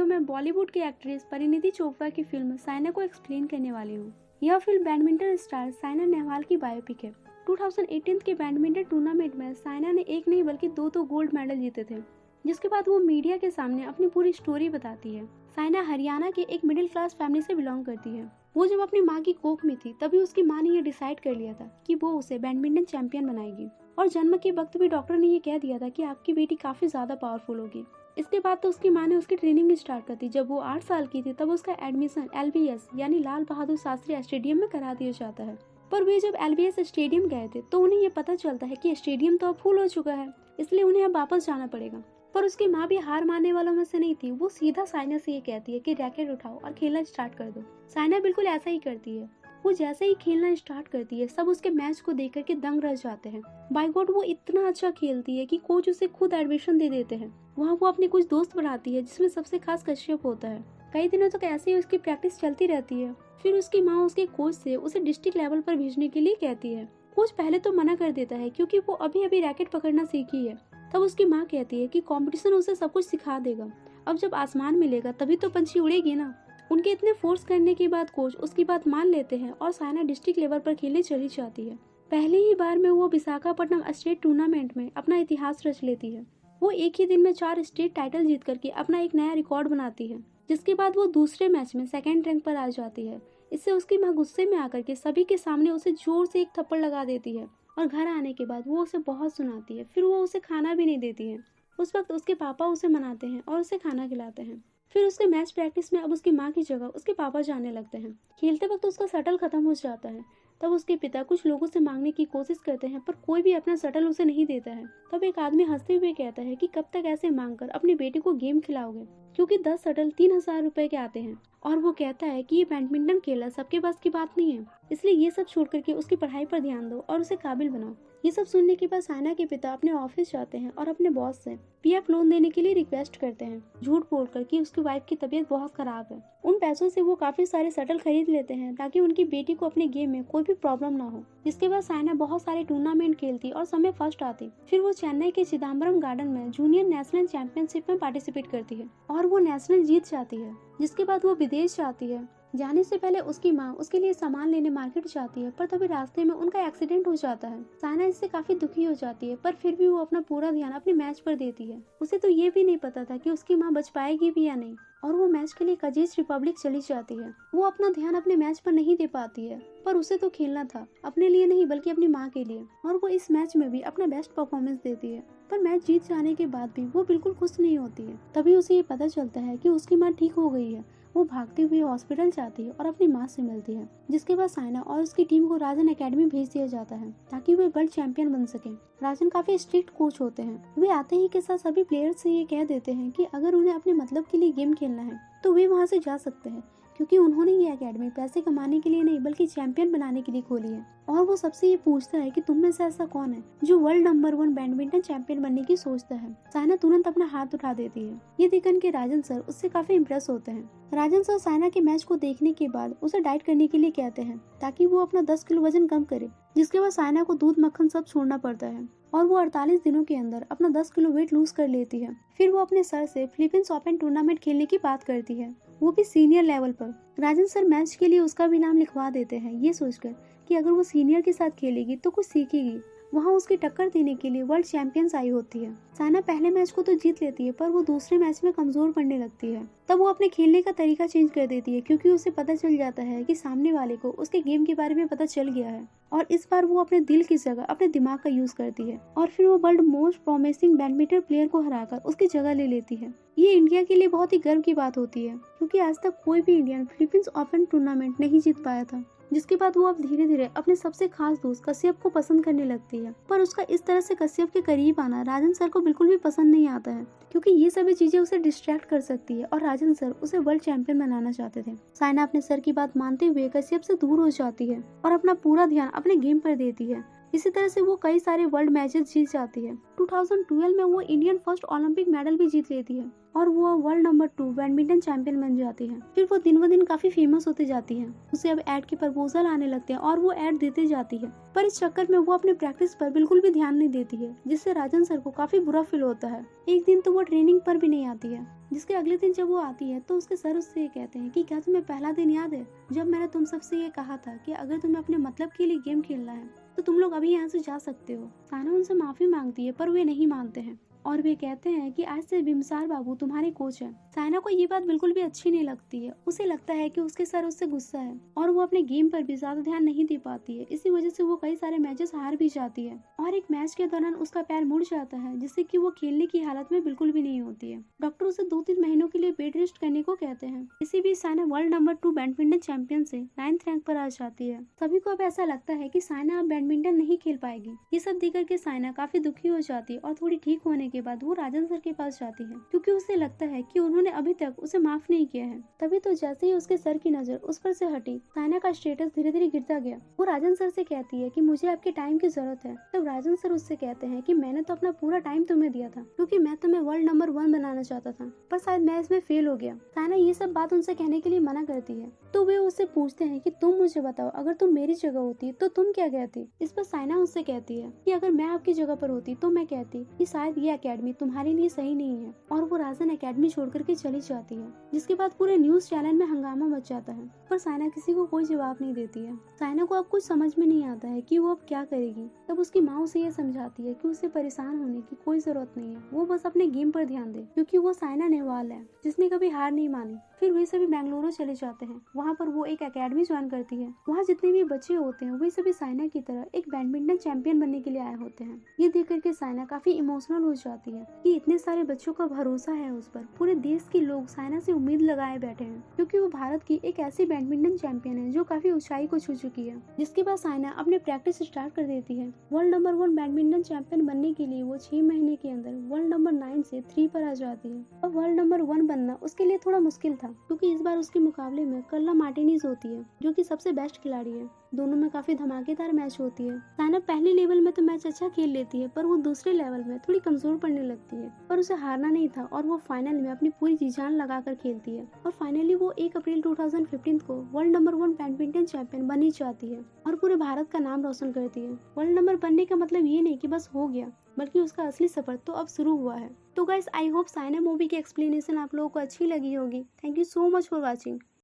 Video में बॉलीवुड की actress Parineeti Chopra की फिल्म साइना को एक्सप्लेन करने वाली हूँ। यह film badminton star Saina Nehwal की बायोपिक है। 2018 के बैडमिंटन टूर्नामेंट में साइना ने एक नहीं बल्कि दो गोल्ड मेडल जीते थे, जिसके बाद वो मीडिया के सामने अपनी पूरी स्टोरी बताती है। साइना हरियाणा के एक मिडिल क्लास फैमिली से बिलोंग करती है। वो जब अपनी माँ की कोख में थी तभी उसकी माँ ने ये डिसाइड कर लिया था कि वो उसे बैडमिंटन चैंपियन बनाएगी, और जन्म के वक्त भी डॉक्टर ने ये कह दिया था कि आपकी बेटी काफी ज्यादा पावरफुल होगी। इसके बाद तो उसकी माँ ने उसकी ट्रेनिंग स्टार्ट कर दी। जब वो 8 साल की थी तब उसका एडमिशन LBS यानी लाल बहादुर शास्त्री स्टेडियम में करा दिया जाता है। पर वे जब LBS स्टेडियम गए थे तो उन्हें ये पता चलता है कि स्टेडियम तो अब फुल हो चुका है, इसलिए उन्हें अब वापस जाना पड़ेगा। पर उसकी माँ भी हार मानने वालों में से नहीं थी। वो सीधा साइना से ये कहती है कि रैकेट उठाओ और खेलना स्टार्ट कर दो। साइना बिल्कुल ऐसा ही करती है। वो जैसे ही खेलना स्टार्ट करती है सब उसके मैच को देख करके दंग रह जाते हैं। बाय गॉड, वो इतना अच्छा खेलती है कि कोच उसे खुद एडमिशन दे देते हैं। वहाँ वो अपने कुछ दोस्त बनाती है जिसमें सबसे खास कश्यप होता है। कई दिनों तक ऐसे ही उसकी प्रैक्टिस चलती रहती है। फिर उसकी माँ उसके कोच से उसे डिस्ट्रिक्ट लेवल पर भेजने के लिए कहती है। कोच पहले तो मना कर देता है क्योंकि वो अभी अभी रैकेट पकड़ना सीखी है। तब उसकी माँ कहती है कि कंपटीशन उसे सब कुछ सिखा देगा। अब जब आसमान मिलेगा तभी तो पंछी उड़ेगी ना। उनके इतने फोर्स करने के बाद कोच उसकी बात मान लेते हैं और साइना डिस्ट्रिक्ट लेवल पर खेलने चली जाती है। पहले ही बार में वो विशाखापट्टनम स्टेट टूर्नामेंट में अपना इतिहास रच लेती है। वो एक ही दिन में 4 स्टेट टाइटल जीत करके अपना एक नया रिकॉर्ड बनाती है, जिसके बाद वो दूसरे मैच में सेकंड रैंक पर आ जाती है। इससे उसकी माँ गुस्से में आकर के सभी के सामने उसे जोर से एक थप्पड़ लगा देती है और घर आने के बाद वो उसे बहुत सुनाती है। फिर वो उसे खाना भी नहीं देती है। उस वक्त उसके पापा उसे मनाते हैं और उसे खाना खिलाते हैं। फिर उसके मैच प्रैक्टिस में अब उसकी माँ की जगह उसके पापा जाने लगते हैं। खेलते वक्त उसका शटल खत्म हो जाता है। तब उसके पिता कुछ लोगों से मांगने की कोशिश करते हैं पर कोई भी अपना शटल उसे नहीं देता है। तब एक आदमी हंसते हुए कहता है कि कब तक ऐसे मांगकर अपनी बेटी को गेम खिलाओगे, क्योंकि 10 शटल 3000 रुपए के आते हैं। और वो कहता है कि ये बैडमिंटन खेलना सबके पास की बात नहीं है, इसलिए ये सब छोड़ करके उसकी पढ़ाई पर ध्यान दो और उसे काबिल बनाओ। ये सब सुनने के बाद साइना के पिता अपने ऑफिस जाते हैं और अपने बॉस से PF लोन देने के लिए रिक्वेस्ट करते हैं, झूठ बोलकर कि उसकी वाइफ की तबीयत बहुत खराब है। उन पैसों से वो काफी सारे शटल खरीद लेते हैं ताकि उनकी बेटी को अपने गेम में कोई भी प्रॉब्लम ना हो। जिसके बाद साइना बहुत सारे टूर्नामेंट खेलती और समय फर्स्ट आती। फिर वो चेन्नई के चिदम्बरम गार्डन में जूनियर नेशनल चैंपियनशिप में पार्टिसिपेट करती है और वो नेशनल जीत जाती है। जिसके बाद वो विदेश जाती है। जाने से पहले उसकी माँ उसके लिए सामान लेने मार्केट जाती है, पर तभी रास्ते में उनका एक्सीडेंट हो जाता है। साइना इससे काफी दुखी हो जाती है, पर फिर भी वो अपना पूरा ध्यान अपने मैच पर देती है। उसे तो ये भी नहीं पता था कि उसकी माँ बच पाएगी भी या नहीं, और वो मैच के लिए कजीज रिपब्लिक चली जाती है। वो अपना ध्यान अपने मैच पर नहीं दे पाती है, पर उसे तो खेलना था, अपने लिए नहीं बल्कि अपनी माँ के लिए। और वो इस मैच में भी अपना बेस्ट परफॉर्मेंस देती है। पर मैच जीत जाने के बाद भी वो बिल्कुल खुश नहीं होती है। तभी उसे ये पता चलता है कि उसकी माँ ठीक हो गई है। वो भागते हुए हॉस्पिटल जाती है और अपनी माँ से मिलती है। जिसके बाद साइना और उसकी टीम को राजन एकेडमी भेज दिया जाता है ताकि वे वर्ल्ड चैंपियन बन सके। राजन काफी स्ट्रिक्ट कोच होते हैं। वे आते ही के साथ सभी प्लेयर्स से ये कह देते हैं कि अगर उन्हें अपने मतलब के लिए गेम खेलना है तो वे वहाँ से जा सकते हैं, क्योंकि उन्होंने ये एकेडमी पैसे कमाने के लिए नहीं बल्कि चैंपियन बनाने के लिए खोली है। और वो सबसे ये पूछता है कि तुम में से ऐसा कौन है जो वर्ल्ड नंबर 1 बैडमिंटन चैंपियन बनने की सोचता है। साइना तुरंत अपना हाथ उठा देती है। ये देखकर के राजन सर उससे काफी इम्प्रेस होते हैं। राजन सर साइना के मैच को देखने के बाद उसे डाइट करने के लिए कहते हैं ताकि वो अपना 10 किलो वजन कम करे। जिसके बाद साइना को दूध मक्खन सब छोड़ना पड़ता है और वो 48 दिनों के अंदर अपना 10 किलो वेट लूज कर लेती है। फिर वो अपने सर से फिलीपींस ओपन टूर्नामेंट खेलने की बात करती है, वो भी सीनियर लेवल पर। राजन सर मैच के लिए उसका भी नाम लिखवा देते हैं, ये सोचकर कि अगर वो सीनियर के साथ खेलेगी तो कुछ सीखेगी। वहाँ उसकी टक्कर देने के लिए वर्ल्ड चैंपियंस आई होती है। साइना पहले मैच को तो जीत लेती है, पर वो दूसरे मैच में कमजोर पड़ने लगती है। तब वो अपने खेलने का तरीका चेंज कर देती है, क्योंकि उसे पता चल जाता है कि सामने वाले को उसके गेम के बारे में पता चल गया है। और इस बार वो अपने दिल की जगह अपने दिमाग का यूज करती है और फिर वो world most promising badminton player को हराकर उसकी जगह ले लेती है। ये इंडिया के लिए बहुत ही गर्व की बात होती है, क्योंकि आज तक कोई भी इंडियन फिलीपींस ओपन टूर्नामेंट नहीं जीत पाया था। जिसके बाद वो अब धीरे धीरे अपने सबसे खास दोस्त कश्यप को पसंद करने लगती है। पर उसका इस तरह से कश्यप के करीब आना राजन सर को बिल्कुल भी पसंद नहीं आता है, क्योंकि ये सभी चीजें उसे डिस्ट्रैक्ट कर सकती है और राजन सर उसे वर्ल्ड चैंपियन बनाना चाहते थे। साइना अपने सर की बात मानते हुए कश्यप से दूर हो जाती है और अपना पूरा ध्यान अपने गेम पर देती है। इसी तरह से वो कई सारे वर्ल्ड मैचेस जीत जाती है। 2012 में वो इंडियन फर्स्ट ओलंपिक मेडल भी जीत लेती है और वो वर्ल्ड नंबर 2 बैडमिंटन चैंपियन बन जाती है। फिर वो दिन ब दिन काफी फेमस होती जाती है। उसे अब एड के प्रपोजल आने लगते हैं और वो एड देते जाती है, पर इस चक्कर में वो अपने प्रैक्टिस पर बिल्कुल भी ध्यान नहीं देती है, जिससे राजन सर को काफी बुरा फील होता है। एक दिन तो वो ट्रेनिंग पर भी नहीं आती है, जिसके अगले दिन जब वो आती है तो उसके सर उससे ये कहते हैं कि क्या तुम्हें पहला दिन याद है जब मैंने तुम सबसे ये कहा था कि अगर तुम्हें अपने मतलब के लिए गेम खेलना है तो तुम लोग अभी यहाँ से जा सकते हो। साना उनसे माफी मांगती है पर वे नहीं मानते हैं और वे कहते हैं कि आज से बिमसार बाबू तुम्हारे कोच हैं। साइना को ये बात बिल्कुल भी अच्छी नहीं लगती है। उसे लगता है कि उसके सर उससे गुस्सा है और वो अपने गेम पर भी ज्यादा ध्यान नहीं दे पाती है। इसी वजह से वो कई सारे मैचेस हार भी जाती है और एक मैच के दौरान उसका पैर मुड़ जाता है, जिससे कि वो खेलने की हालत में बिल्कुल भी नहीं होती है। डॉक्टर उसे 2-3 महीनों के लिए बेड रेस्ट करने को कहते हैं। इसी बीच Saina world number 2 badminton champion से 9th रैंक पर आ जाती है। सभी को अब ऐसा लगता है कि साइना अब बैडमिंटन नहीं खेल पाएगी। ये सब देखकर के साइना काफी दुखी हो जाती है और थोड़ी ठीक होने के बाद वो राजन सर के पास जाती है, क्योंकि उसे लगता है कि उन्होंने अभी तक उसे माफ नहीं किया है। तभी तो जैसे ही उसके सर की नजर उस पर से हटी, साइना का स्टेटस धीरे धीरे गिरता गया। वो राजन सर से कहती है कि मुझे आपके टाइम की जरूरत है। तब राजन सर उससे कहते हैं कि मैंने तो अपना पूरा टाइम तुम्हें दिया था, क्योंकि मैं तुम्हें वर्ल्ड नंबर 1 बनाना चाहता था, पर शायद मैं इसमें फेल हो गया। साइना ये सब बात उनसे कहने के लिए मना करती है, तो वे उससे पूछते हैं कि तुम मुझे बताओ, अगर तुम मेरी जगह होती तो तुम क्या कहती। इस पर साइना उससे कहती है कि अगर मैं आपकी जगह पर होती तो मैं कहती कि शायद ये एकेडमी तुम्हारे लिए सही नहीं है, और वो राजन एकेडमी छोड़ करके चली जाती है। जिसके बाद पूरे न्यूज चैनल में हंगामा मच जाता है, पर साइना किसी को कोई जवाब नहीं देती है। साइना को अब कुछ समझ में नहीं आता है कि वो अब क्या करेगी। तब उसकी माँ उसे ये समझाती है कि उसे परेशान होने की कोई जरूरत नहीं है, वो बस अपने गेम पर ध्यान दे, क्योंकि वो साइना नेहवाल है जिसने कभी हार नहीं मानी। फिर वे सभी बेंगलुरु चले जाते हैं। वहाँ पर वो एक एकेडमी ज्वाइन करती है। वहाँ जितने भी बच्चे होते हैं वे सभी साइना की तरह एक बैडमिंटन चैंपियन बनने के लिए आए होते हैं। ये देख करके साइना काफी इमोशनल हो जाती है कि इतने सारे बच्चों का भरोसा है उस पर। पूरे देश के लोग साइना से उम्मीद लगाए बैठे हैं, क्योंकि वो भारत की एक ऐसी बैडमिंटन चैंपियन है जो काफी ऊंचाई को छू चुकी है। जिसके बाद साइना अपने प्रैक्टिस स्टार्ट कर देती है। वर्ल्ड नंबर 1 बैडमिंटन चैंपियन बनने के लिए वो 6 महीने के अंदर वर्ल्ड नंबर 9 से 3 पर आ जाती है। और वर्ल्ड नंबर 1 बनना उसके लिए थोड़ा मुश्किल था, क्योंकि इस बार उसके मुकाबले में कार्ला मार्टिनेज होती है, जो कि सबसे बेस्ट खिलाड़ी है। दोनों में काफी धमाकेदार मैच होती है। साइना पहले लेवल में तो मैच अच्छा खेल लेती है, पर वो दूसरे लेवल में थोड़ी कमजोर पड़ने लगती है। पर उसे हारना नहीं था और वो फाइनल में अपनी पूरी जी जान लगाकर खेलती है। और फाइनली वो 1 अप्रैल 2015 को वर्ल्ड नंबर 1 बैडमिंटन चैंपियन बनी जाती है और पूरे भारत का नाम रोशन करती है। वर्ल्ड नंबर बनने का मतलब ये नहीं कि बस हो गया, बल्कि उसका असली सफर तो अब शुरू हुआ है। तो guys, I hope Saina movie की एक्सप्लेनेशन आप लोगों को अच्छी लगी होगी। Thank you so much for watching.